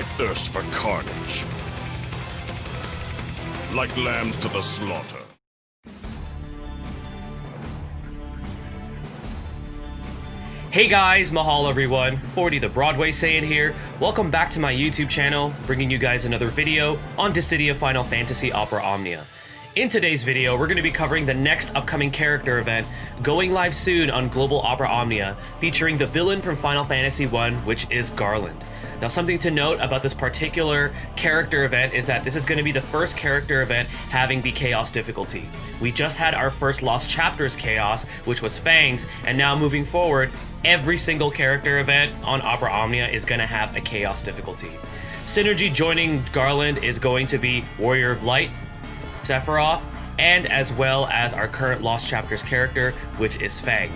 thirst for carnage. Like lambs to the slaughter. Hey guys, mahalo everyone, 40 the Broadway Saiyan here. Welcome back to my YouTube channel, bringing you guys another video on Dissidia Final Fantasy Opera Omnia. In today's video, we're going to be covering the next upcoming character event, going live soon on Global Opera Omnia, featuring the villain from Final Fantasy I, which is Garland. Now, something to note about this particular character event is that this is going to be the first character event having the Chaos difficulty. We just had our first Lost Chapters Chaos, which was Fangs, and now moving forward, every single character event on Opera Omnia is going to have a Chaos difficulty. Synergy joining Garland is going to be Warrior of Light, Sephiroth, and as well as our current Lost Chapters character, which is Fang.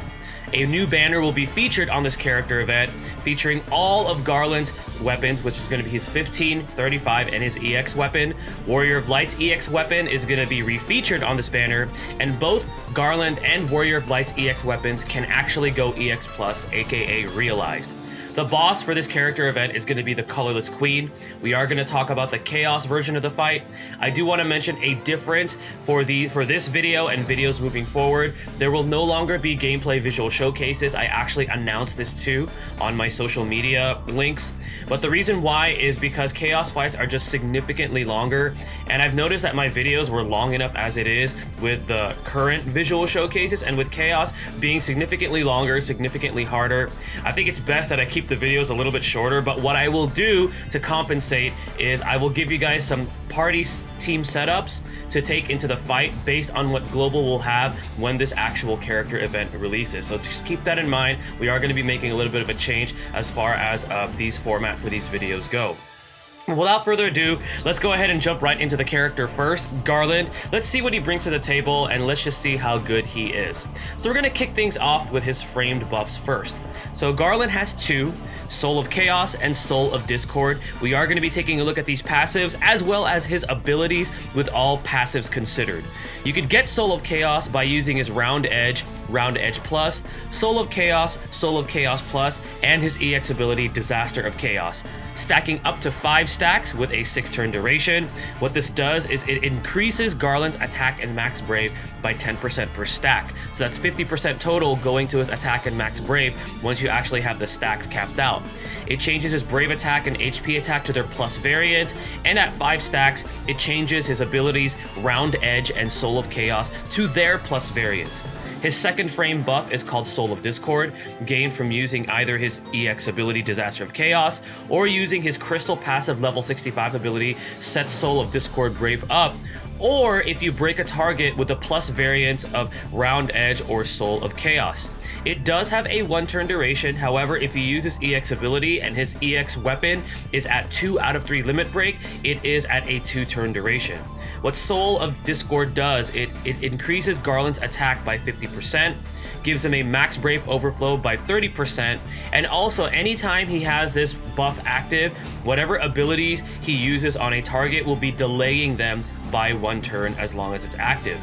A new banner will be featured on this character event, featuring all of Garland's weapons, which is going to be his 15, 35, and his EX weapon. Warrior of Light's EX weapon is going to be refeatured on this banner, and both Garland and Warrior of Light's EX weapons can actually go EX+, aka realized. The boss for this character event is going to be the Colorless Queen. We are going to talk about the Chaos version of the fight. I do want to mention a difference for this video and videos moving forward. There will no longer be gameplay visual showcases. I actually announced this too on my social media links. But the reason why is because Chaos fights are just significantly longer, and I've noticed that my videos were long enough as it is with the current visual showcases, and with Chaos being significantly longer, significantly harder, I think it's best that I keep the videos a little bit shorter. But what I will do to compensate is I will give you guys some party team setups to take into the fight based on what Global will have when this actual character event releases. So just keep that in mind. We are going to be making a little bit of a change as far as these format for these videos go. Without further ado, let's go ahead and jump right into the character first, Garland. Let's see what he brings to the table, and let's just see how good he is. So we're going to kick things off with his framed buffs first. So Garland has two, Soul of Chaos and Soul of Discord. We are going to be taking a look at these passives as well as his abilities with all passives considered. You could get Soul of Chaos by using his Round Edge Plus, Soul of Chaos Plus, and his EX ability Disaster of Chaos, stacking up to 5 stacks with a 6-turn duration. What this does is it increases Garland's attack and max brave by 10% per stack. So that's 50% total going to his attack and max brave once you actually have the stacks capped out. It changes his brave attack and HP attack to their plus variants, and at 5 stacks, it changes his abilities Round Edge and Soul of Chaos to their plus variants. His second frame buff is called Soul of Discord, gained from using either his EX ability Disaster of Chaos or using his Crystal passive level 65 ability Set Soul of Discord Brave up, or if you break a target with the plus variants of Round Edge or Soul of Chaos. It does have a 1-turn duration. However, if he uses EX ability and his EX weapon is at 2 out of 3 limit break, it is at a 2-turn duration. What Soul of Discord does, it increases Garland's attack by 50%, gives him a max brave overflow by 30%, and also anytime he has this buff active, whatever abilities he uses on a target will be delaying them by 1 turn as long as it's active.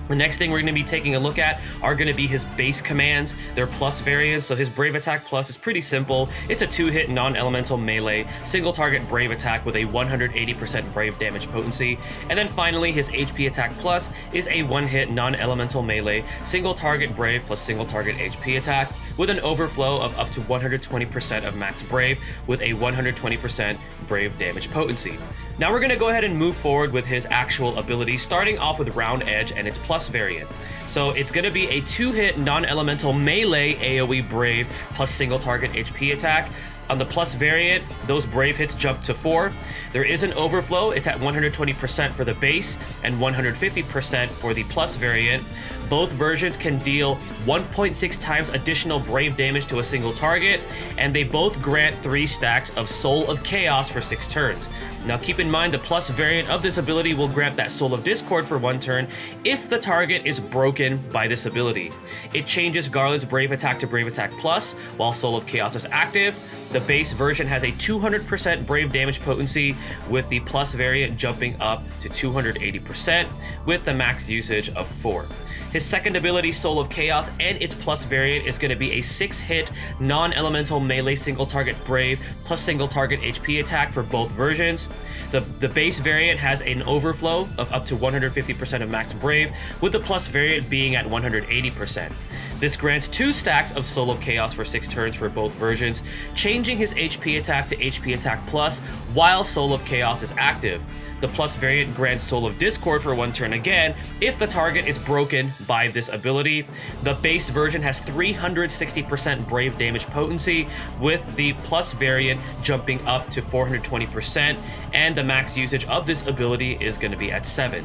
The next thing we're going to be taking a look at are going to be his base commands, their plus variants. So his Brave Attack Plus is pretty simple. It's a 2-hit non-elemental melee, single target Brave Attack with a 180% Brave damage potency. And then finally, his HP Attack Plus is a 1-hit non-elemental melee, single target Brave plus single target HP attack with an overflow of up to 120% of max Brave with a 120% Brave damage potency. Now we're going to go ahead and move forward with his actual ability, starting off with Round Edge and its plus variant. So it's going to be a 2-hit non-elemental melee AoE Brave plus single target HP attack. On the plus variant, those brave hits jump to 4. There is an overflow. It's at 120% for the base and 150% for the plus variant. Both versions can deal 1.6 times additional brave damage to a single target, and they both grant 3 stacks of Soul of Chaos for 6 turns. Now keep in mind the plus variant of this ability will grant that Soul of Discord for 1 turn if the target is broken by this ability. It changes Garland's Brave Attack to Brave Attack Plus while Soul of Chaos is active. The base version has a 200% Brave damage potency, with the plus variant jumping up to 280% with the max usage of 4. His second ability, Soul of Chaos, and its plus variant is going to be a 6-hit non-elemental melee single target Brave plus single target HP attack for both versions. The base variant has an overflow of up to 150% of max Brave, with the plus variant being at 180%. This grants 2 stacks of Soul of Chaos for 6 turns for both versions, changing his HP attack to HP attack plus while Soul of Chaos is active. The plus variant grants Soul of Discord for 1 turn again if the target is broken by this ability. The base version has 360% Brave damage potency, with the plus variant jumping up to 420%, and the max usage of this ability is going to be at 7.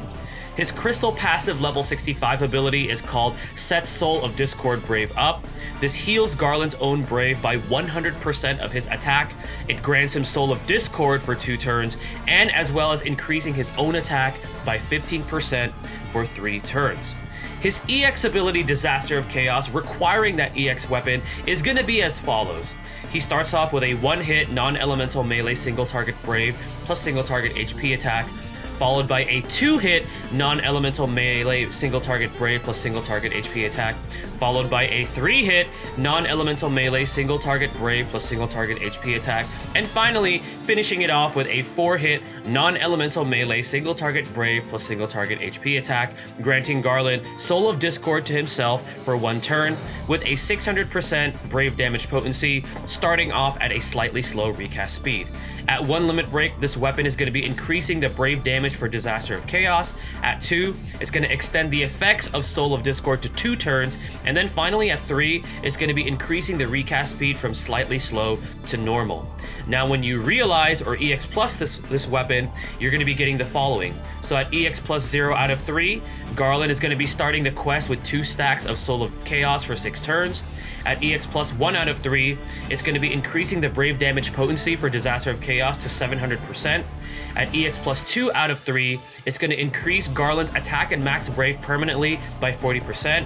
His crystal passive level 65 ability is called Set Soul of Discord Brave Up. This heals Garland's own Brave by 100% of his attack. It grants him Soul of Discord for 2 turns, and as well as increasing his own attack by 15% for 3 turns. His EX ability, Disaster of Chaos, requiring that EX weapon, is going to be as follows. He starts off with a 1-hit non-elemental melee single target Brave plus single target HP attack, followed by a 2-hit non-elemental melee single target Brave plus single target HP attack, followed by a 3-hit non-elemental melee single target Brave plus single target HP attack, and finally finishing it off with a 4-hit non-elemental melee single target Brave plus single target HP attack, granting Garland Soul of Discord to himself for 1 turn, with a 600% Brave damage potency, starting off at a slightly slow recast speed. At 1 limit break, this weapon is going to be increasing the Brave damage for Disaster of Chaos. At 2, it's going to extend the effects of Soul of Discord to 2 turns. And then finally at 3, it's going to be increasing the recast speed from slightly slow to normal. Now when you realize or EX plus this weapon, you're going to be getting the following. So at EX plus 0 out of 3, Garland is going to be starting the quest with 2 stacks of Soul of Chaos for 6 turns. At EX plus 1 out of 3, it's going to be increasing the Brave damage potency for Disaster of Chaos to 700%. At EX plus 2 out of 3, it's going to increase Garland's attack and max Brave permanently by 40%.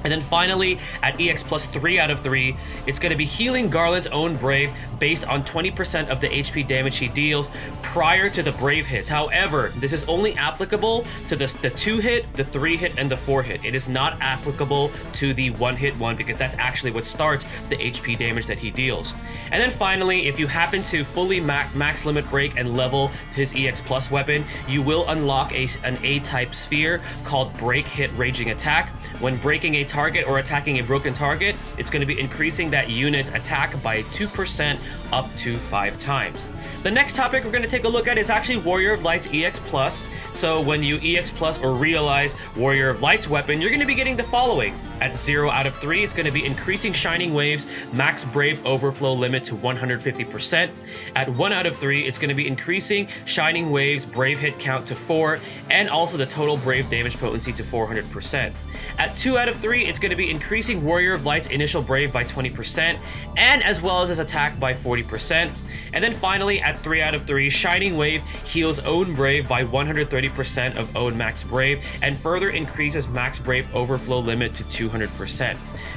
And then finally, at EX plus 3 out of 3, it's going to be healing Garland's own Brave based on 20% of the HP damage he deals prior to the Brave hits. However, this is only applicable to the 2-hit, the 3-hit, and the 4-hit. It is not applicable to the 1-hit one, because that's actually what starts the HP damage that he deals. And then finally, if you happen to fully max limit break and level his EX plus weapon, you will unlock an A-type sphere called Break Hit Raging Attack. When breaking a target or attacking a broken target, it's going to be increasing that unit's attack by 2% up to 5 times. The next topic we're going to take a look at is actually Warrior of Light's EX Plus. So when you EX Plus or realize Warrior of Light's weapon, you're going to be getting the following. At 0 out of 3, it's going to be increasing Shining Wave's max Brave overflow limit to 150%. At 1 out of 3, it's going to be increasing Shining Wave's Brave hit count to 4, and also the total Brave damage potency to 400%. At 2 out of 3, it's going to be increasing Warrior of Light's initial Brave by 20%, and as well as his attack by 40%. And then finally, at 3 out of 3, Shining Wave heals Own Brave by 130% of Own Max Brave, and further increases Max Brave overflow limit to 200%.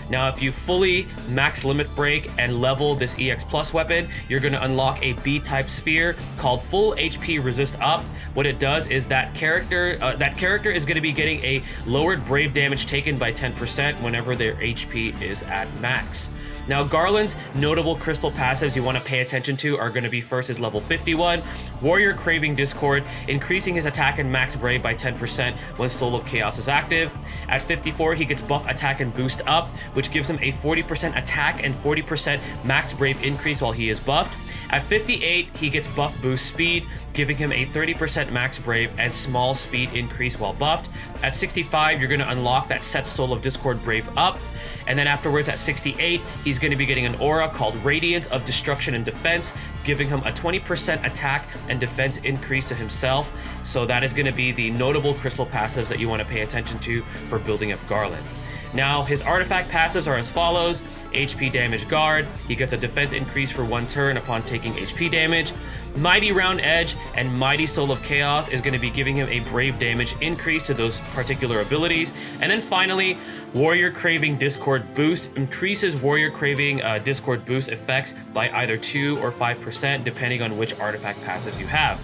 Now, if you fully max limit break and level this EX Plus weapon, you're going to unlock a B-type sphere called Full HP Resist Up. What it does is that character is going to be getting a lowered Brave damage taken by 10% whenever their HP is at max. Now, Garland's notable crystal passives you want to pay attention to are going to be first is level 51, Warrior Craving Discord, increasing his attack and max Brave by 10% when Soul of Chaos is active. At 54, he gets buff attack and boost up, which gives him a 40% attack and 40% max Brave increase while he is buffed. At 58, he gets buff boost speed, giving him a 30% max Brave and small speed increase while buffed. At 65, you're going to unlock that Set Soul of Discord Brave up. And then afterwards, at 68, he's going to be getting an aura called Radiance of Destruction and Defense, giving him a 20% attack and defense increase to himself. So that is going to be the notable crystal passives that you want to pay attention to for building up Garland. Now, his artifact passives are as follows. HP Damage Guard, he gets a defense increase for 1 turn upon taking HP damage. Mighty Round Edge and Mighty Soul of Chaos is going to be giving him a Brave damage increase to those particular abilities. And then finally, Warrior Craving Discord Boost increases Warrior Craving Discord Boost effects by either 2 or 5% depending on which artifact passives you have.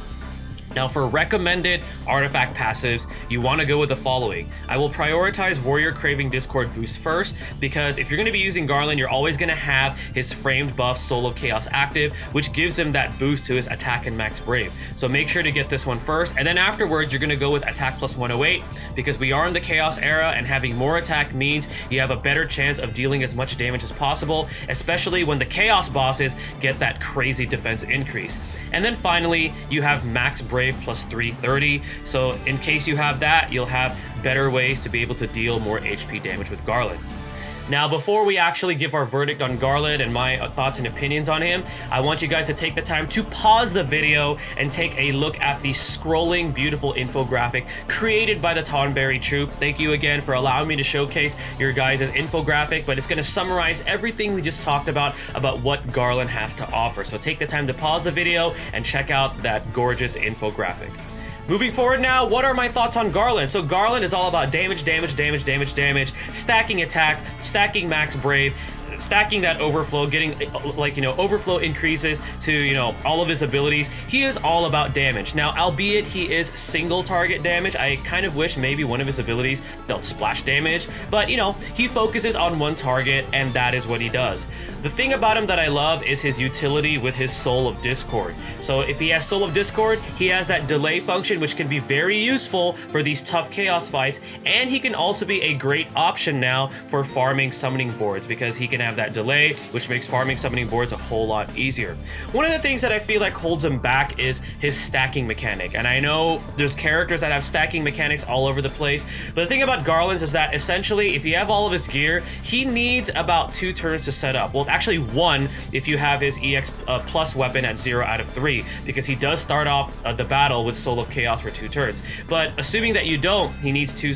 Now for recommended artifact passives, you want to go with the following. I will prioritize Warrior Craving Discord boost first, because if you're going to be using Garland, you're always going to have his framed buff Soul of Chaos active, which gives him that boost to his attack and max brave. So make sure to get this one first, and then afterwards you're going to go with attack plus 108, because we are in the Chaos era and having more attack means you have a better chance of dealing as much damage as possible, especially when the Chaos bosses get that crazy defense increase. And then finally, you have max brave plus 330, so in case you have that, you'll have better ways to be able to deal more HP damage with Garland. Now, before we actually give our verdict on Garland and my thoughts and opinions on him, I want you guys to take the time to pause the video and take a look at the scrolling, beautiful infographic created by the Tonberry Troupe. Thank you again for allowing me to showcase your guys' infographic, but it's going to summarize everything we just talked about what Garland has to offer. So take the time to pause the video and check out that gorgeous infographic. Moving forward now, what are my thoughts on Garland? So Garland is all about damage, stacking attack, stacking max brave, stacking that overflow, getting overflow increases to all of his abilities. He is all about damage. Now, albeit he is single target damage, I kind of wish maybe one of his abilities dealt splash damage, but he focuses on one target and that is what he does. The thing about him that I love is his utility with his Soul of Discord. So if he has Soul of Discord, he has that delay function which can be very useful for these tough chaos fights, and he can also be a great option now for farming summoning boards because he can have that delay, which makes farming summoning boards a whole lot easier. One of the things that I feel like holds him back is his stacking mechanic, and I know there's characters that have stacking mechanics all over the place, but the thing about Garland's is that essentially if you have all of his gear, he needs about 2 turns to set up. Well, actually 1 if you have his EX plus weapon at 0 out of 3, because he does start off the battle with Soul of Chaos for 2 turns. But assuming that you don't, he needs 2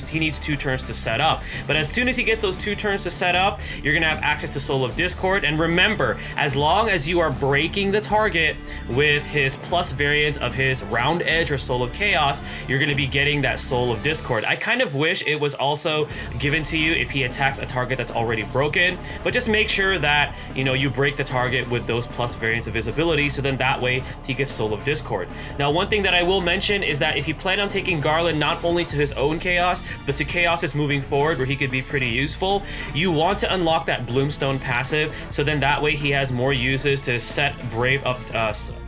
turns to set up. But as soon as he gets those 2 turns to set up, you're gonna have access to Soul of Discord. And remember, as long as you are breaking the target with his plus variants of his Round Edge or Soul of Chaos, you're gonna be getting that Soul of Discord. I kind of wish it was also given to you if he attacks a target that's already broken, but just make sure that you break the target with those plus variants of his ability, so then that way he gets Soul of Discord. Now, one thing that I will mention is that if you plan on taking Garland not only to his own chaos, but to chaoses moving forward where he could be pretty useful, you want to unlock that Bloomstone passive, so then that way he has more uses to set Brave up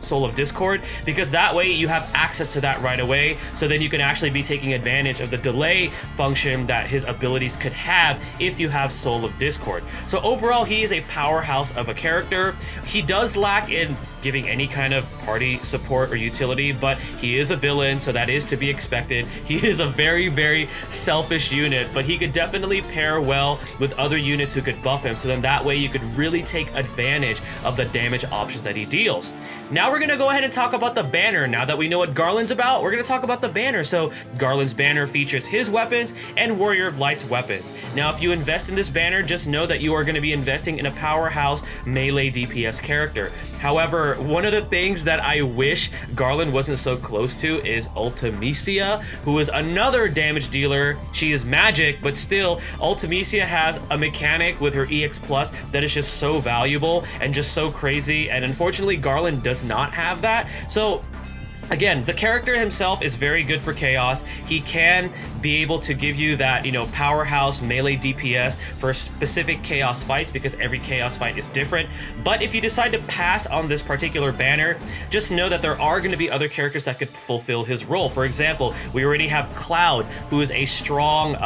Soul of Discord, because that way you have access to that right away, so then you can actually be taking advantage of the delay function that his abilities could have if you have Soul of Discord. So overall, he is a powerhouse of a character. He does lack in giving any kind of party support or utility, but he is a villain, so that is to be expected. He is a very, very selfish unit, but he could definitely pair well with other units who could buff him, so then that way you could really take advantage of the damage options that he deals. Now we're gonna go ahead and talk about the banner. Now that we know what Garland's about, we're gonna talk about the banner. So Garland's banner features his weapons and Warrior of Light's weapons. Now, if you invest in this banner, just know that you are gonna be investing in a powerhouse melee DPS character. However, one of the things that I wish Garland wasn't so close to is Ultimecia, who is another damage dealer. She is magic, but still, Ultimecia has a mechanic with her EX Plus that is just so valuable and just so crazy, and unfortunately Garland does not have that. So again, the character himself is very good for chaos. He can be able to give you that, powerhouse melee DPS for specific chaos fights, because every chaos fight is different. But if you decide to pass on this particular banner, just know that there are going to be other characters that could fulfill his role. For example, we already have Cloud, who is a strong,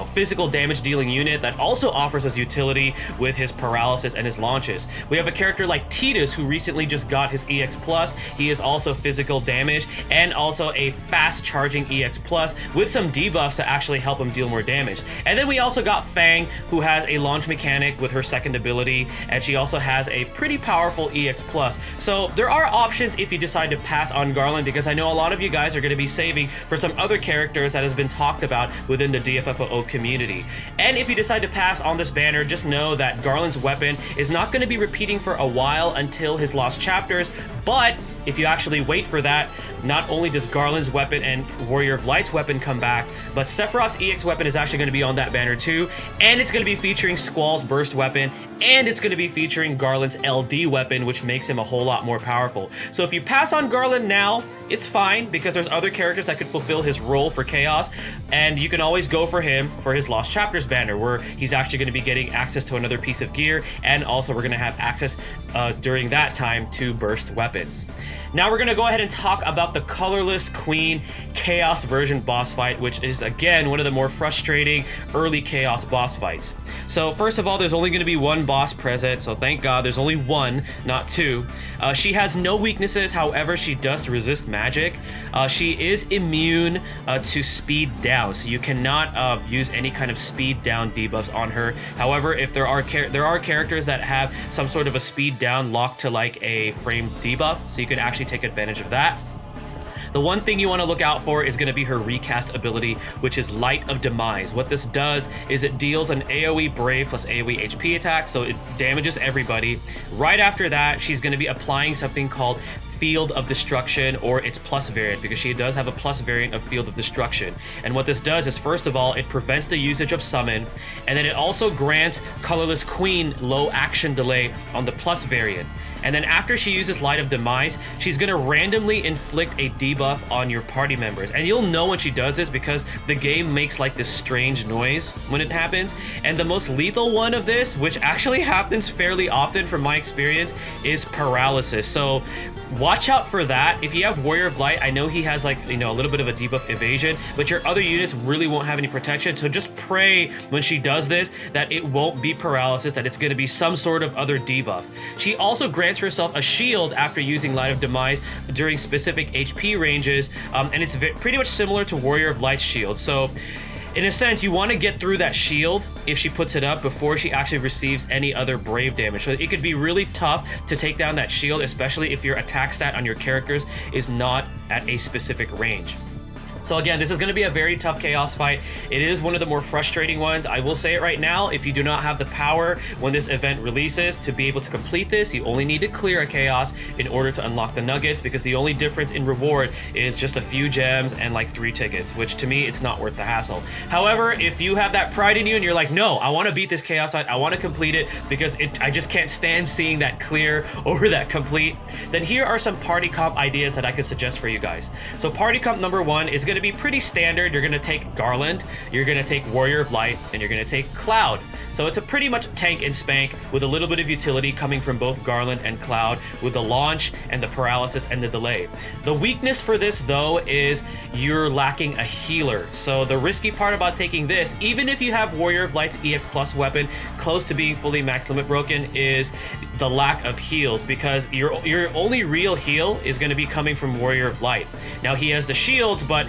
physical damage dealing unit that also offers us utility with his paralysis and his launches. We have a character like Tidus, who recently just got his EX Plus. He is also physical damage and also a fast charging EX Plus with some debuffs to actually help him deal more damage. And then we also got Fang, who has a launch mechanic with her second ability, and she also has a pretty powerful EX Plus. So there are options if you decide to pass on Garland, because I know a lot of you guys are going to be saving for some other characters that has been talked about within the DFFOO community. And if you decide to pass on this banner, just know that Garland's weapon is not going to be repeating for a while until his lost chapters, but if you actually wait for that, not only does Garland's weapon and Warrior of Light's weapon come back, but Sephiroth's EX weapon is actually going to be on that banner too, and it's going to be featuring Squall's burst weapon, and it's going to be featuring Garland's LD weapon, which makes him a whole lot more powerful. So if you pass on Garland now, it's fine, because there's other characters that could fulfill his role for Chaos, and you can always go for him for his Lost Chapters banner, where he's actually going to be getting access to another piece of gear, and also we're going to have access during that time to burst weapons. Now we're going to go ahead and talk about the Colorless Queen Chaos version boss fight, which is again one of the more frustrating early Chaos boss fights. So first of all, there's only going to be one boss present, so thank God there's only one, not two. She has no weaknesses, however she does resist magic. She is immune to speed down, so you cannot use any kind of speed down debuffs on her. However, if there are characters that have some sort of a speed down locked to like a frame debuff, so you can actually take advantage of that. The one thing you want to look out for is going to be her recast ability, which is Light of Demise. What this does is it deals an AoE Brave plus AoE HP attack, so it damages everybody. Right after that, she's going to be applying something called Field of Destruction, or its plus variant, because she does have a plus variant of Field of Destruction. And what this does is, first of all, it prevents the usage of Summon, and then it also grants Colorless Queen low action delay on the plus variant. And then after she uses Light of Demise, she's going to randomly inflict a debuff on your party members. And you'll know when she does this because the game makes like this strange noise when it happens. And the most lethal one of this, which actually happens fairly often from my experience, is Paralysis. So watch out for that. If you have Warrior of Light, I know he has like, you know, a little bit of a debuff evasion, but your other units really won't have any protection. So just pray when she does this that it won't be Paralysis, that it's going to be some sort of other debuff. She also grants herself a shield after using Light of Demise during specific HP ranges, and it's pretty much similar to Warrior of Light's shield. So in a sense, you want to get through that shield if she puts it up before she actually receives any other Brave damage. So it could be really tough to take down that shield, especially if your attack stat on your characters is not at a specific range. So again, this is going to be a very tough Chaos fight. It is one of the more frustrating ones. I will say it right now, if you do not have the power when this event releases to be able to complete this, you only need to clear a Chaos in order to unlock the nuggets, because the only difference in reward is just a few gems and like 3 tickets, which to me, it's not worth the hassle. However, if you have that pride in you and you're like, no, I want to beat this Chaos fight, I want to complete it because I just can't stand seeing that clear over that complete, then here are some party comp ideas that I could suggest for you guys. So party comp number 1 is going to be pretty standard. You're going to take Garland, you're going to take Warrior of Light, and you're going to take Cloud. So it's a pretty much tank and spank with a little bit of utility coming from both Garland and Cloud, with the launch and the paralysis and the delay. The weakness for this though is you're lacking a healer. So the risky part about taking this, even if you have Warrior of Light's EX plus weapon close to being fully max limit broken, is the lack of heals, because your only real heal is going to be coming from Warrior of Light. Now he has the shields, but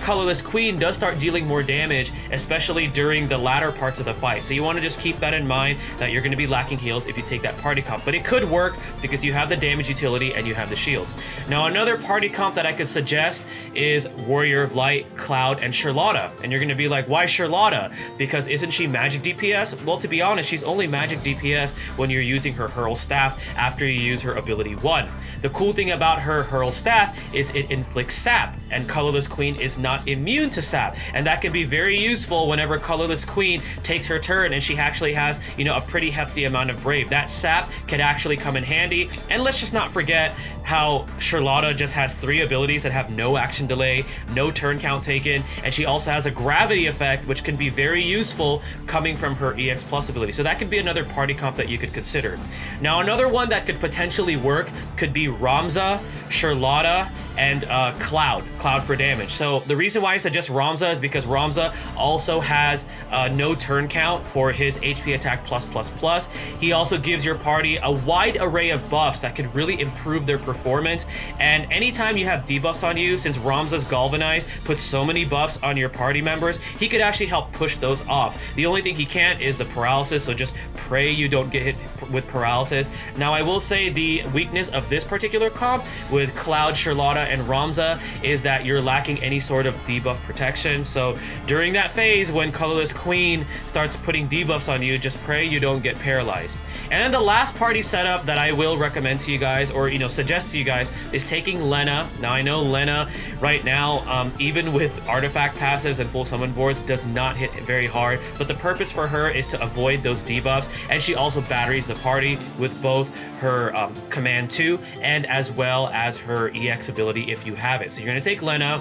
Colorless Queen does start dealing more damage, especially during the latter parts of the fight. So you want to just keep that in mind, that you're going to be lacking heals if you take that party comp. But it could work because you have the damage utility and you have the shields. Now another party comp that I could suggest is Warrior of Light, Cloud, and Charlotta. And you're going to be like, why Charlotta? Because isn't she magic DPS? Well, to be honest, she's only magic DPS when you're using her Hurl Staff after you use her ability 1. The cool thing about her Hurl Staff is it inflicts sap, and Colorless Queen is not immune to sap, and that can be very useful whenever Colorless Queen takes her turn and she actually has, you know, a pretty hefty amount of Brave. That sap can actually come in handy. And let's just not forget how Charlotta just has 3 abilities that have no action delay, no turn count taken, and she also has a gravity effect, which can be very useful coming from her EX plus ability. So that could be another party comp that you could consider. Now another one that could potentially work could be Ramza, Charlotta, and Cloud for damage. So the reason why I suggest Ramza is because Ramza also has no turn count for his HP attack plus. He also gives your party a wide array of buffs that could really improve their performance. And anytime you have debuffs on you, since Ramza's Galvanize puts so many buffs on your party members, he could actually help push those off. The only thing he can't is the paralysis, so just pray you don't get hit with paralysis. Now I will say the weakness of this particular comp with Cloud, Charlotta, and Ramza is that you're lacking any sort of debuff protection. So during that phase when Colorless Queen starts putting debuffs on you, just pray you don't get paralyzed. And then the last party setup that I will recommend to you guys, or suggest to you guys, is taking Lena. Now I know Lena right now, even with artifact passives and full summon boards, does not hit very hard, but the purpose for her is to avoid those debuffs, and she also batteries the party with both her command 2 and as well as her EX ability if you have it. So you're going to take Lena,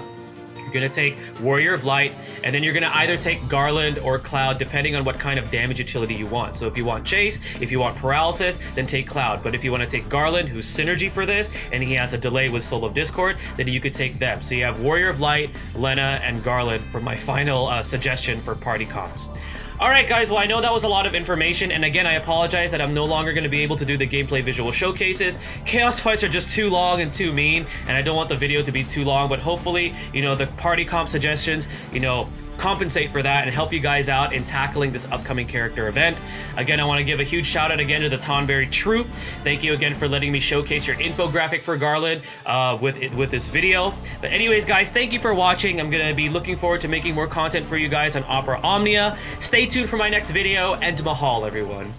you're going to take Warrior of Light, and then you're going to either take Garland or Cloud depending on what kind of damage utility you want. So if you want Chase, if you want Paralysis, then take Cloud. But if you want to take Garland, who's synergy for this, and he has a delay with Soul of Discord, then you could take them. So you have Warrior of Light, Lena, and Garland for my final suggestion for party comps. Alright guys, well I know that was a lot of information, and again I apologize that I'm no longer going to be able to do the gameplay visual showcases. Chaos fights are just too long and too mean, and I don't want the video to be too long, but hopefully, the party comp suggestions, compensate for that and help you guys out in tackling this upcoming character event. Again, I want to give a huge shout out again to the Tonberry Troupe. Thank you again for letting me showcase your infographic for Garland with this video. But anyways, guys, thank you for watching. I'm going to be looking forward to making more content for you guys on Opera Omnia. Stay tuned for my next video, and mahal, everyone.